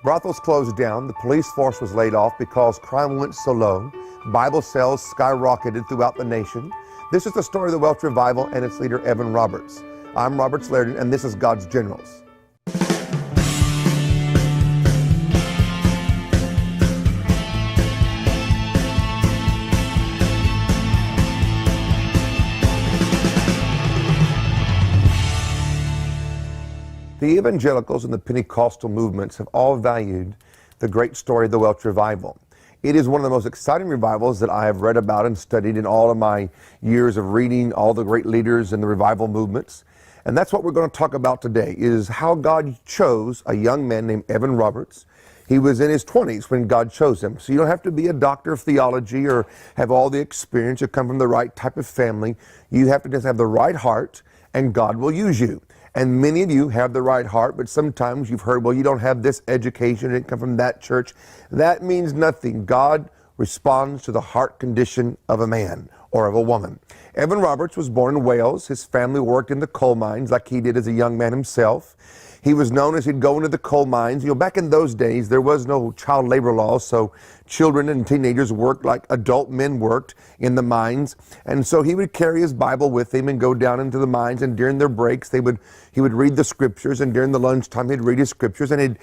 Brothels closed down, the police force was laid off because crime went so low, Bible sales skyrocketed throughout the nation. This is the story of the Welsh Revival and its leader, Evan Roberts. I'm Robert Sladen, and this is God's Generals. The evangelicals and the Pentecostal movements have all valued the great story of the Welsh Revival. It is one of the most exciting revivals that I have read about and studied in all of my years of reading all the great leaders in the revival movements. And that's what we're going to talk about today, is how God chose a young man named Evan Roberts. He was in his 20s when God chose him. So you don't have to be a doctor of theology or have all the experience or come from the right type of family. You have to just have the right heart, and God will use you. And many of you have the right heart, but sometimes you've heard, well, you don't have this education, it didn't come from that church. That means nothing. God responds to the heart condition of a man or of a woman. Evan Roberts was born in Wales. His family worked in the coal mines like he did as a young man himself. He was known as he'd go into the coal mines. You know, back in those days, there was no child labor laws, so children and teenagers worked like adult men worked in the mines. And so he would carry his Bible with him and go down into the mines, and during their breaks, he would read the scriptures, and during the lunchtime, he'd read his scriptures, and he'd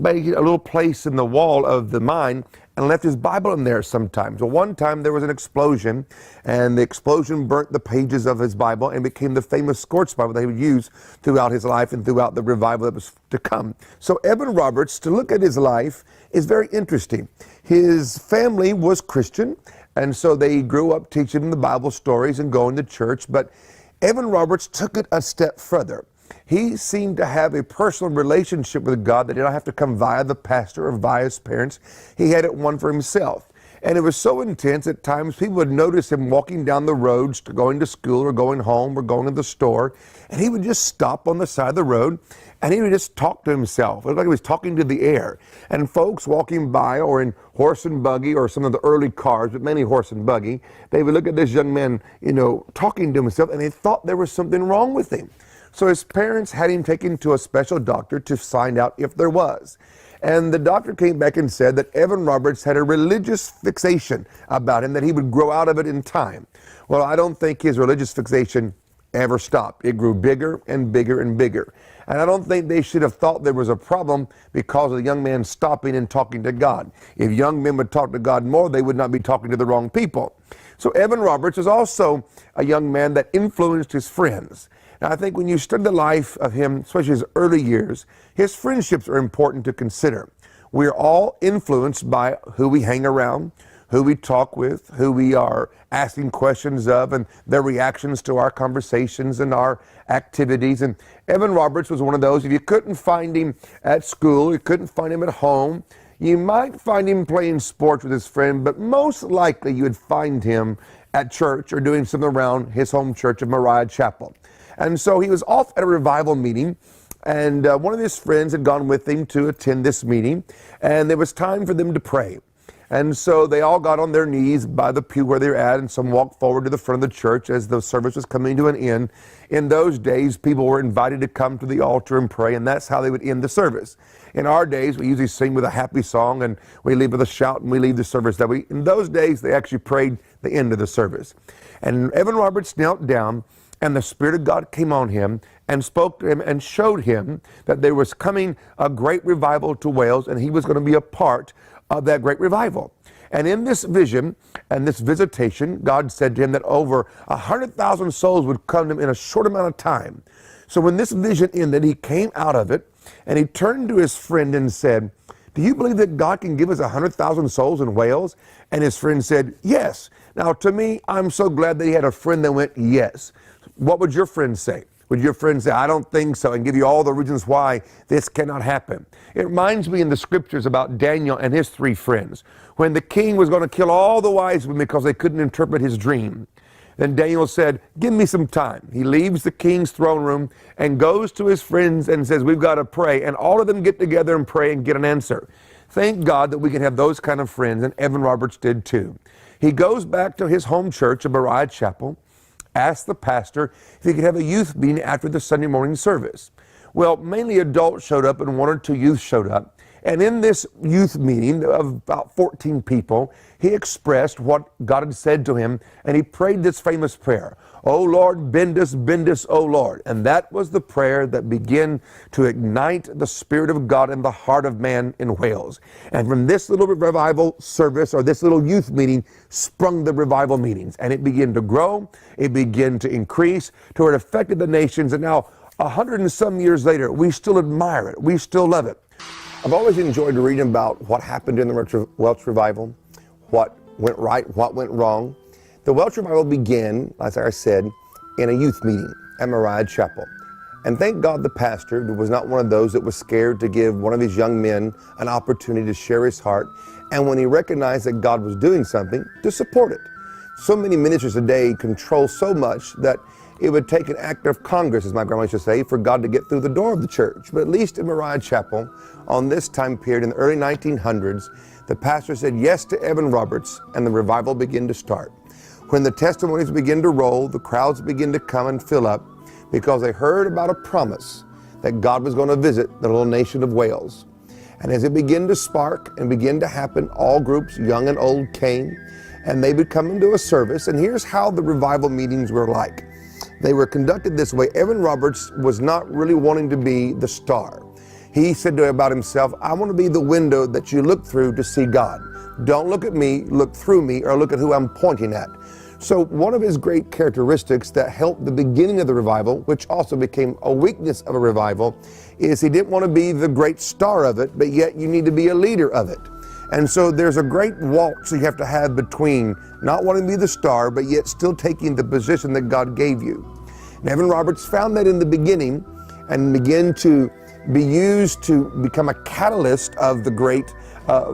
make a little place in the wall of the mine and left his Bible in there sometimes. Well, one time there was an explosion, and the explosion burnt the pages of his Bible and became the famous Scorch Bible that he would use throughout his life and throughout the revival that was to come. So Evan Roberts, to look at his life, is very interesting. His family was Christian, and so they grew up teaching the Bible stories and going to church, but Evan Roberts took it a step further. He seemed to have a personal relationship with God that did not have to come via the pastor or via his parents. He had it one for himself. And it was so intense at times, people would notice him walking down the roads, going to school or going home or going to the store, and he would just stop on the side of the road and he would just talk to himself. It looked like he was talking to the air. And folks walking by or in horse and buggy or some of the early cars, but mainly horse and buggy, they would look at this young man, talking to himself, and they thought there was something wrong with him. So his parents had him taken to a special doctor to find out if there was. And the doctor came back and said that Evan Roberts had a religious fixation about him, that he would grow out of it in time. Well, I don't think his religious fixation ever stopped. It grew bigger and bigger and bigger. And I don't think they should have thought there was a problem because of the young man stopping and talking to God. If young men would talk to God more, they would not be talking to the wrong people. So Evan Roberts was also a young man that influenced his friends. Now, I think when you study the life of him, especially his early years, his friendships are important to consider. We're all influenced by who we hang around, who we talk with, who we are asking questions of, and their reactions to our conversations and our activities. And Evan Roberts was one of those. If you couldn't find him at school, you couldn't find him at home, you might find him playing sports with his friend, but most likely you would find him at church or doing something around his home church of Moriah Chapel. And so he was off at a revival meeting, and one of his friends had gone with him to attend this meeting, and there was time for them to pray. And so they all got on their knees by the pew where they were at, and some walked forward to the front of the church as the service was coming to an end. In those days, people were invited to come to the altar and pray, and that's how they would end the service. In our days, we usually sing with a happy song, and we leave with a shout, and we leave the service that way. In those days, they actually prayed the end of the service. And Evan Roberts knelt down, and the Spirit of God came on him and spoke to him and showed him that there was coming a great revival to Wales, and he was going to be a part of that great revival. And in this vision and this visitation, God said to him that over 100,000 souls would come to him in a short amount of time. So when this vision ended, he came out of it, and he turned to his friend and said, "Do you believe that God can give us 100,000 souls in Wales?" And his friend said, "Yes." Now, to me, I'm so glad that he had a friend that went, "Yes." What would your friend say? Would your friend say, "I don't think so," and give you all the reasons why this cannot happen? It reminds me in the scriptures about Daniel and his 3 friends. When the king was going to kill all the wise men because they couldn't interpret his dream, then Daniel said, "Give me some time." He leaves the king's throne room and goes to his friends and says, "We've got to pray." And all of them get together and pray and get an answer. Thank God that we can have those kind of friends, and Evan Roberts did too. He goes back to his home church of Moriah Chapel, asked the pastor if he could have a youth meeting after the Sunday morning service. Well, mainly adults showed up and 1 or 2 youth showed up. And in this youth meeting of about 14 people, he expressed what God had said to him, and he prayed this famous prayer, "O Lord, bend us, O Lord." And that was the prayer that began to ignite the Spirit of God in the heart of man in Wales. And from this little revival service, or this little youth meeting, sprung the revival meetings. And it began to grow, it began to increase, to where it affected the nations. And now, 100 and some years later, we still admire it, we still love it. I've always enjoyed reading about what happened in the Welsh revival, what went right, what went wrong. The Welsh revival began, as I said, in a youth meeting at Moriah Chapel. And thank God the pastor was not one of those that was scared to give one of his young men an opportunity to share his heart. And when he recognized that God was doing something, to support it. So many ministers today control so much that it would take an act of Congress, as my grandma used to say, for God to get through the door of the church. But at least in Moriah Chapel, on this time period in the early 1900s, the pastor said yes to Evan Roberts, and the revival began to start. When the testimonies begin to roll, the crowds begin to come and fill up, because they heard about a promise that God was going to visit the little nation of Wales. And as it began to spark and begin to happen, all groups, young and old, came, and they would come into a service. And here's how the revival meetings were like. They were conducted this way. Evan Roberts was not really wanting to be the star. He said about himself, "I want to be the window that you look through to see God. Don't look at me, look through me, or look at who I'm pointing at." So one of his great characteristics that helped the beginning of the revival, which also became a weakness of a revival, is he didn't want to be the great star of it, but yet you need to be a leader of it. And so there's a great waltz you have to have between not wanting to be the star, but yet still taking the position that God gave you. And Evan Roberts found that in the beginning and began to be used to become a catalyst of the great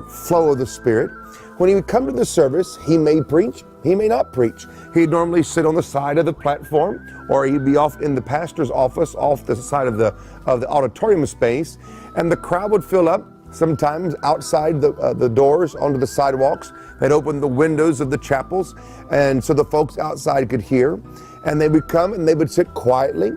flow of the Spirit. When he would come to the service, he may preach, he may not preach. He'd normally sit on the side of the platform, or he'd be off in the pastor's office, off the side of the auditorium space, and the crowd would fill up. Sometimes outside the doors onto the sidewalks. They'd open the windows of the chapels, and so the folks outside could hear. And they would come and they would sit quietly,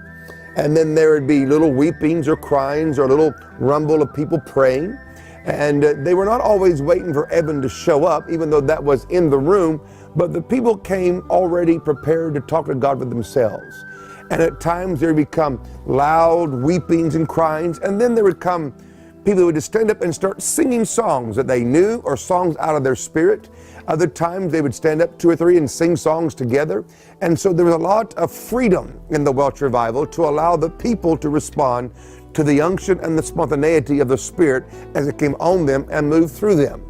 and then there would be little weepings or cryings or a little rumble of people praying. And they were not always waiting for Evan to show up, even though that was in the room, but the people came already prepared to talk to God for themselves. And at times there would become loud weepings and cryings, and then there would come people who would just stand up and start singing songs that they knew or songs out of their spirit. Other times they would stand up 2 or 3 and sing songs together. And so there was a lot of freedom in the Welsh revival to allow the people to respond to the unction and the spontaneity of the Spirit as it came on them and moved through them.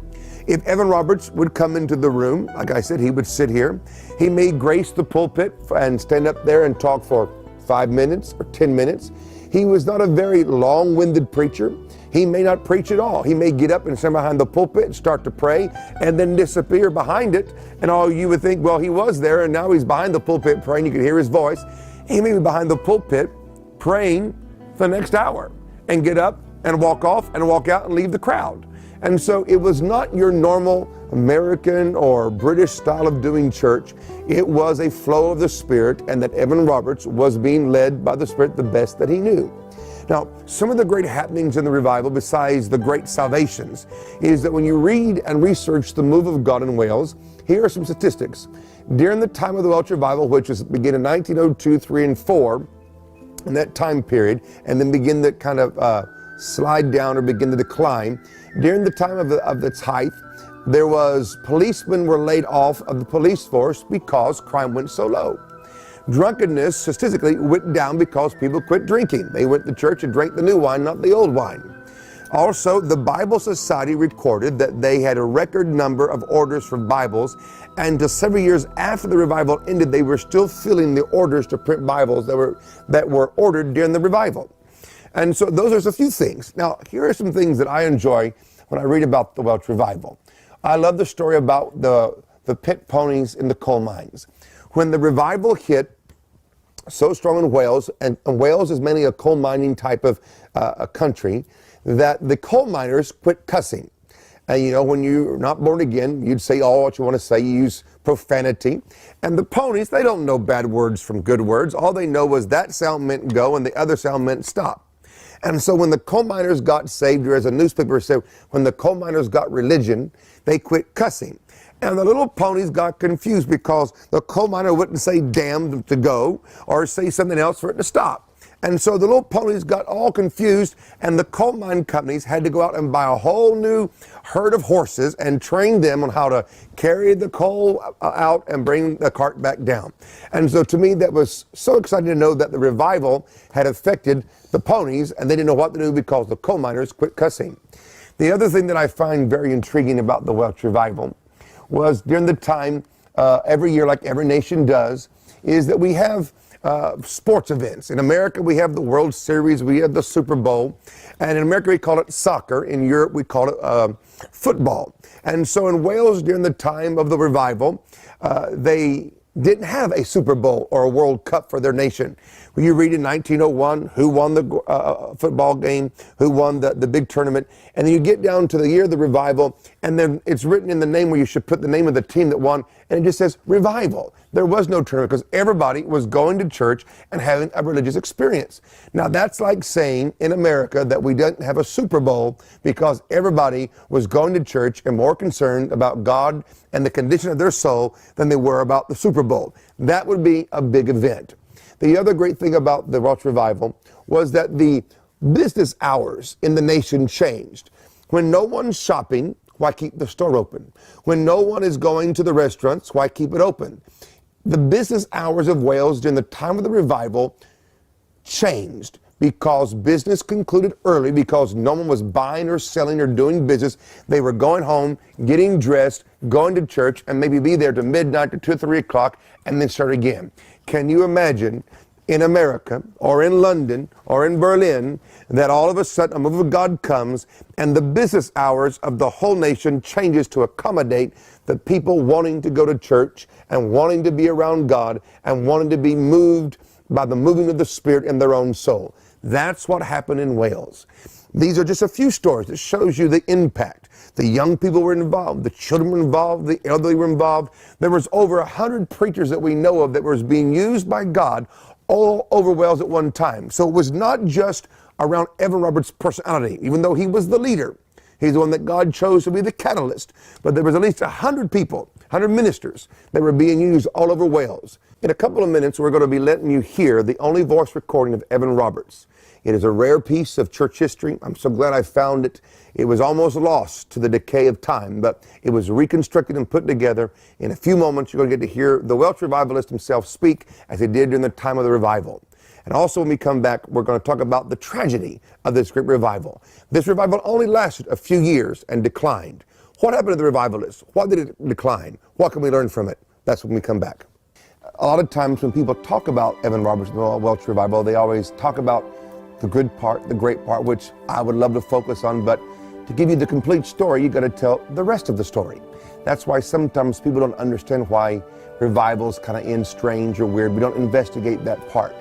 If Evan Roberts would come into the room, like I said, he would sit here. He may grace the pulpit and stand up there and talk for 5 minutes or 10 minutes. He was not a very long-winded preacher. He may not preach at all. He may get up and stand behind the pulpit and start to pray and then disappear behind it. And all you would think, well, he was there and now he's behind the pulpit praying. You could hear his voice. He may be behind the pulpit praying for the next hour and get up and walk off and walk out and leave the crowd. And so it was not your normal American or British style of doing church. It was a flow of the Spirit, and that Evan Roberts was being led by the Spirit the best that he knew. Now, some of the great happenings in the revival, besides the great salvations, is that when you read and research the move of God in Wales, here are some statistics. During the time of the Welsh revival, which began in 1902, 3, and 4, in that time period, and then begin to kind of slide down or begin to decline, during the time of its height, there was policemen were laid off of the police force because crime went so low. Drunkenness statistically went down because people quit drinking. They went to church and drank the new wine, not the old wine. Also, the Bible Society recorded that they had a record number of orders for Bibles, and until several years after the revival ended, they were still filling the orders to print Bibles that were ordered during the revival. And so those are a few things. Now, here are some things that I enjoy when I read about the Welsh revival. I love the story about the pit ponies in the coal mines. When the revival hit so strong in Wales, and Wales is mainly a coal mining type of a country, that the coal miners quit cussing. And you know, when you're not born again, you'd say all what you want to say, you use profanity. And the ponies, they don't know bad words from good words. All they know was that sound meant go and the other sound meant stop. And so when the coal miners got saved, or as a newspaper said, when the coal miners got religion, they quit cussing. And the little ponies got confused because the coal miner wouldn't say damn to go or say something else for it to stop. And so the little ponies got all confused, and the coal mine companies had to go out and buy a whole new herd of horses and train them on how to carry the coal out and bring the cart back down. And so to me, that was so exciting to know that the revival had affected the ponies, and they didn't know what to do because the coal miners quit cussing. The other thing that I find very intriguing about the Welsh revival was during the time, every year, like every nation does, is that we have sports events. In America, we have the World Series, we have the Super Bowl, and in America we call it soccer. In Europe, we call it football. And so in Wales, during the time of the revival, they didn't have a Super Bowl or a World Cup for their nation. When you read in 1901 who won the football game, who won the big tournament, and then you get down to the year of the revival, and then it's written in the name where you should put the name of the team that won, and it just says revival. There was no tournament because everybody was going to church and having a religious experience. Now that's like saying in America that we didn't have a Super Bowl because everybody was going to church and more concerned about God and the condition of their soul than they were about the Super Bowl. That would be a big event. The other great thing about the Welsh revival was that the business hours in the nation changed. When no one's shopping, why keep the store open? When no one is going to the restaurants, why keep it open? The business hours of Wales during the time of the revival changed because business concluded early, because no one was buying or selling or doing business. They were going home, getting dressed, going to church, and maybe be there to midnight to 2 or 3 o'clock, and then start again. Can you imagine in America or in London or in Berlin that all of a sudden a move of God comes and the business hours of the whole nation changes to accommodate the people wanting to go to church and wanting to be around God and wanting to be moved by the moving of the Spirit in their own soul? That's what happened in Wales. These are just a few stories that shows you the impact. The young people were involved, the children were involved, the elderly were involved. There was over 100 preachers that we know of that was being used by God all over Wales at one time. So it was not just around Evan Roberts' personality, even though he was the leader. He's the one that God chose to be the catalyst. But there was at least 100 people, 100 ministers that were being used all over Wales. In a couple of minutes, we're going to be letting you hear the only voice recording of Evan Roberts. It is a rare piece of church history. I'm so glad I found it. It was almost lost to the decay of time, but it was reconstructed and put together. In a few moments, you're going to get to hear the Welsh revivalist himself speak as he did during the time of the revival. And also when we come back, we're going to talk about the tragedy of this great revival. This revival only lasted a few years and declined. What happened to the revivalists? Why did it decline? What can we learn from it? That's when we come back. A lot of times when people talk about Evan Roberts and the Welsh revival, they always talk about the good part, the great part, which I would love to focus on, but to give you the complete story, you got to tell the rest of the story. That's why sometimes people don't understand why revivals kind of end strange or weird. We don't investigate that part.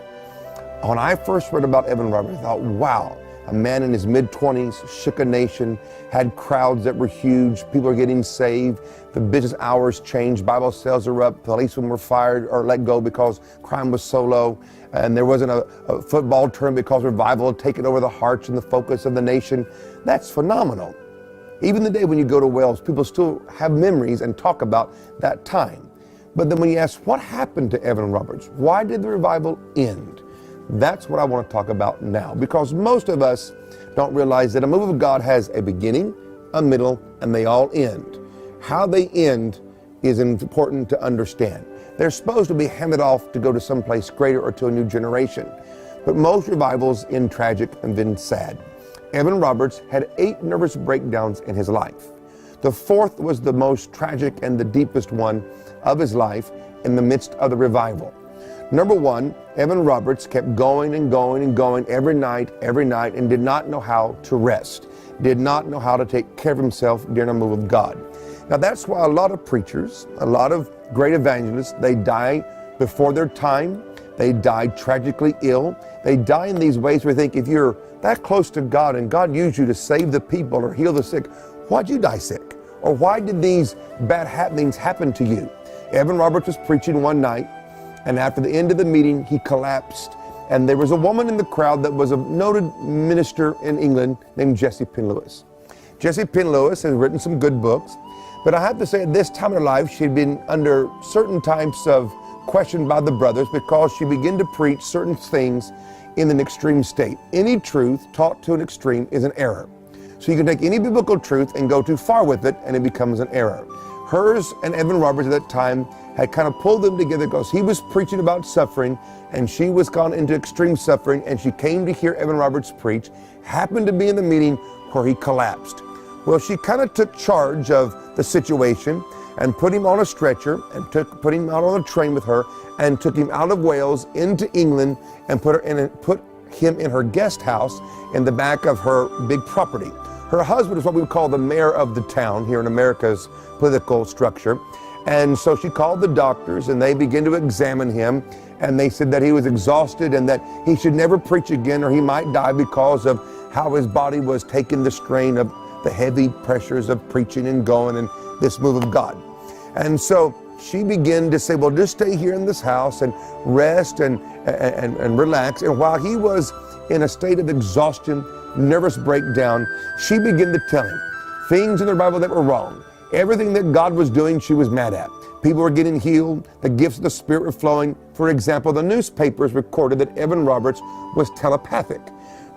When I first read about Evan Roberts, I thought, wow, a man in his mid-20s, shook a nation, had crowds that were huge, people are getting saved, the business hours changed, Bible sales are up, policemen were fired or let go because crime was so low, and there wasn't a football tournament because revival had taken over the hearts and the focus of the nation. That's phenomenal. Even the day when you go to Wales, people still have memories and talk about that time. But then when you ask, what happened to Evan Roberts? Why did the revival end? That's what I want to talk about now, because most of us don't realize that a move of God has a beginning, a middle, and they all end. How they end is important to understand. They're supposed to be handed off to go to someplace greater or to a new generation. But most revivals end tragic and then sad. Evan Roberts had 8 nervous breakdowns in his life. The 4th was the most tragic and the deepest one of his life in the midst of the revival. Number 1, Evan Roberts kept going and going and going every night, and did not know how to rest, did not know how to take care of himself during a move of God. Now that's why a lot of preachers, a lot of great evangelists, they die before their time, they die tragically ill, they die in these ways where we think if you're that close to God and God used you to save the people or heal the sick, why'd you die sick? Or why did these bad happenings happen to you? Evan Roberts was preaching one night, and after the end of the meeting, he collapsed And there was a woman in the crowd that was a noted minister in England named Jessie Penn Lewis. Jessie Penn Lewis has written some good books, but I have to say at this time in her life, she'd been under certain types of question by the brothers because she began to preach certain things in an extreme state. Any truth taught to an extreme is an error. So you can take any biblical truth and go too far with it, and it becomes an error. Hers and Evan Roberts at that time had kind of pulled them together because he was preaching about suffering and she was gone into extreme suffering, and she came to hear Evan Roberts preach, happened to be in the meeting where he collapsed. Well, she kind of took charge of the situation and put him on a stretcher and put him out on a train with her and took him out of Wales into England and put him in her guest house in the back of her big property. Her husband is what we would call the mayor of the town here in America's political structure. And so she called the doctors and they began to examine him, and they said that he was exhausted and that he should never preach again or he might die because of how his body was taking the strain of the heavy pressures of preaching and going and this move of God. And so she began to say, well, just stay here in this house and rest and relax. And while he was in a state of exhaustion, nervous breakdown, she began to tell him things in the Bible that were wrong. Everything that God was doing, she was mad at. People were getting healed. The gifts of the Spirit were flowing. For example, the newspapers recorded that Evan Roberts was telepathic,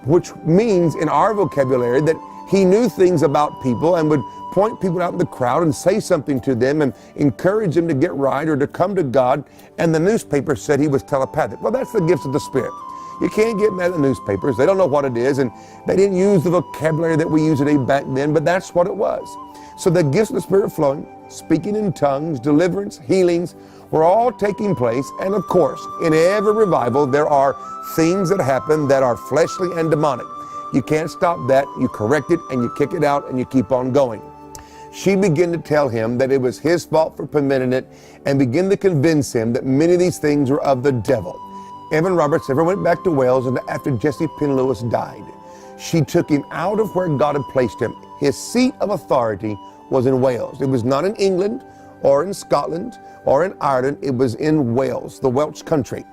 which means in our vocabulary that he knew things about people and would point people out in the crowd and say something to them and encourage them to get right or to come to God. And the newspaper said he was telepathic. Well, that's the gifts of the Spirit. You can't get mad at the newspapers. They don't know what it is, and they didn't use the vocabulary that we use today back then, but that's what it was. So the gifts of the Spirit flowing, speaking in tongues, deliverance, healings, were all taking place. And of course, in every revival, there are things that happen that are fleshly and demonic. You can't stop that. You correct it and you kick it out and you keep on going. She began to tell him that it was his fault for permitting it and began to convince him that many of these things were of the devil. Evan Roberts never went back to Wales, and after Jessie Penn Lewis died, she took him out of where God had placed him. His seat of authority was in Wales. It was not in England or in Scotland or in Ireland. It was in Wales, the Welsh country.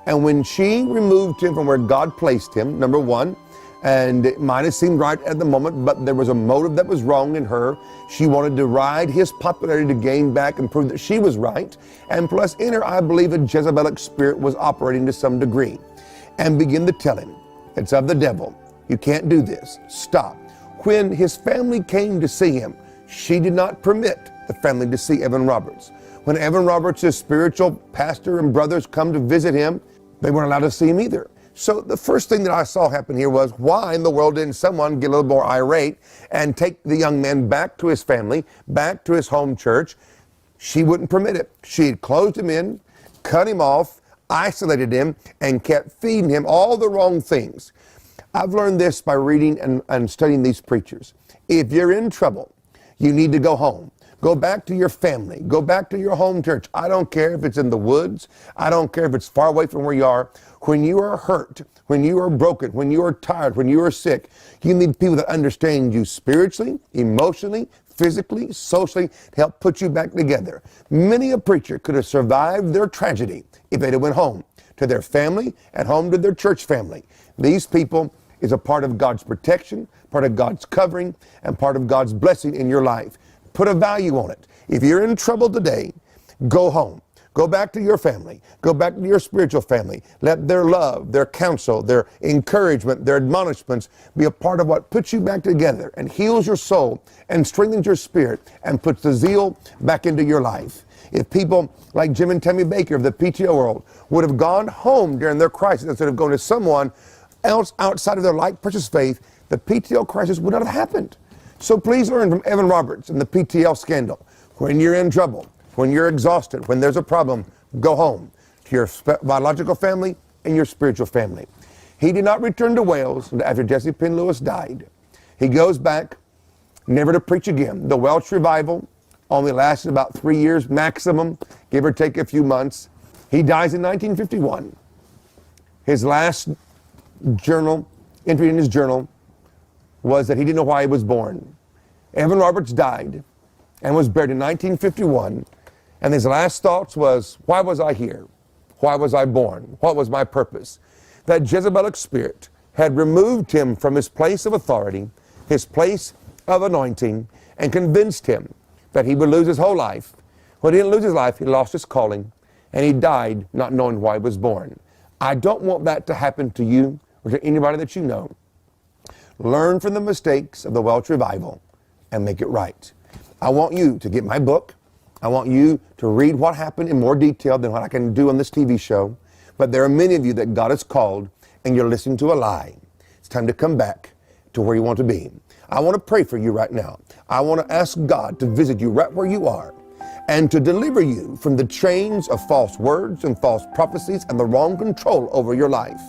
And when she removed him from where God placed him, number one, and it might have seemed right at the moment, but there was a motive that was wrong in her. She wanted to ride his popularity to gain back and prove that she was right. And plus in her, I believe a Jezebelic spirit was operating to some degree. And begin to tell him, it's of the devil. You can't do this. Stop. When his family came to see him, she did not permit the family to see Evan Roberts. When Evan Roberts' spiritual pastor and brothers come to visit him, they weren't allowed to see him either. So the first thing that I saw happen here was, why in the world didn't someone get a little more irate and take the young man back to his family, back to his home church? She wouldn't permit it. She had closed him in, cut him off, isolated him, and kept feeding him all the wrong things. I've learned this by reading and studying these preachers. If you're in trouble, you need to go home. Go back to your family. Go back to your home church. I don't care if it's in the woods. I don't care if it's far away from where you are. When you are hurt, when you are broken, when you are tired, when you are sick, you need people that understand you spiritually, emotionally, physically, socially, to help put you back together. Many a preacher could have survived their tragedy if they'd have went home to their family and home to their church family. These people is a part of God's protection, part of God's covering, and part of God's blessing in your life. Put a value on it. If you're in trouble today, go home. Go back to your family. Go back to your spiritual family. Let their love, their counsel, their encouragement, their admonishments be a part of what puts you back together and heals your soul and strengthens your spirit and puts the zeal back into your life. If people like Jim and Tammy Baker of the PTO world would have gone home during their crisis instead of going to someone else outside of their like precious faith, the PTO crisis would not have happened. So please learn from Evan Roberts and the PTL scandal. When you're in trouble, when you're exhausted, when there's a problem, go home to your biological family and your spiritual family. He did not return to Wales after Jessie Penn Lewis died. He goes back, never to preach again. The Welsh revival only lasted about 3 years maximum, give or take a few months. He dies in 1951. His last journal, entry in his journal, was that he didn't know why he was born. Evan Roberts died and was buried in 1951. And his last thoughts was, why was I here? Why was I born? What was my purpose? that Jezebelic spirit had removed him from his place of authority, his place of anointing, and convinced him that he would lose his whole life. When he didn't lose his life, he lost his calling, and he died not knowing why he was born. I don't want that to happen to you or to anybody that you know. Learn from the mistakes of the Welsh revival and make it right. I want you to get my book. I want you to read what happened in more detail than what I can do on this TV show. But there are many of you that God has called and you're listening to a lie. It's time to come back to where you want to be. I want to pray for you right now. I want to ask God to visit you right where you are and to deliver you from the chains of false words and false prophecies and the wrong control over your life.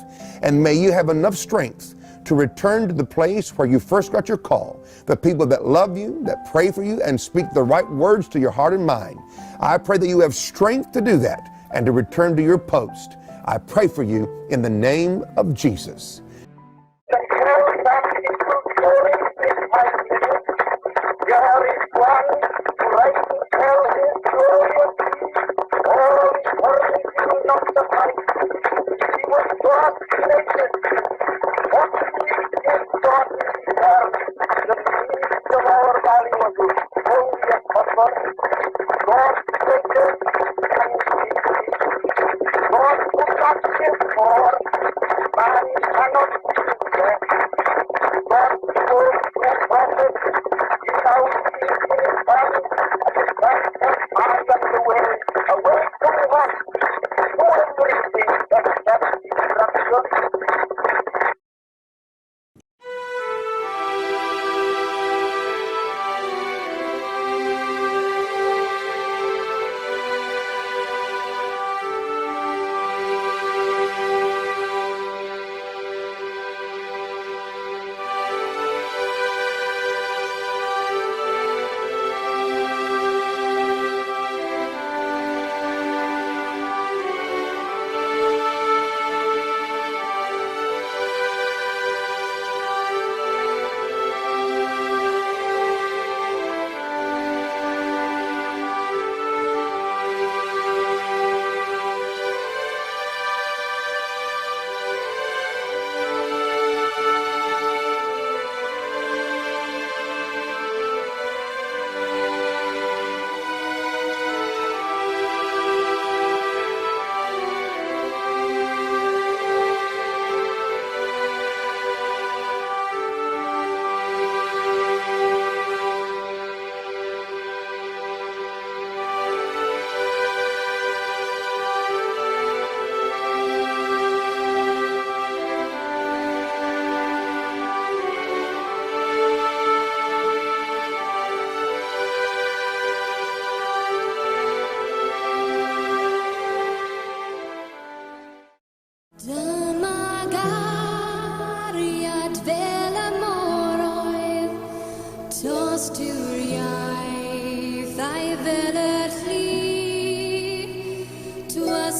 And may you have enough strength to return to the place where you first got your call, the people that love you, that pray for you, and speak the right words to your heart and mind. I pray that you have strength to do that and to return to your post. I pray for you in the name of Jesus.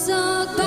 So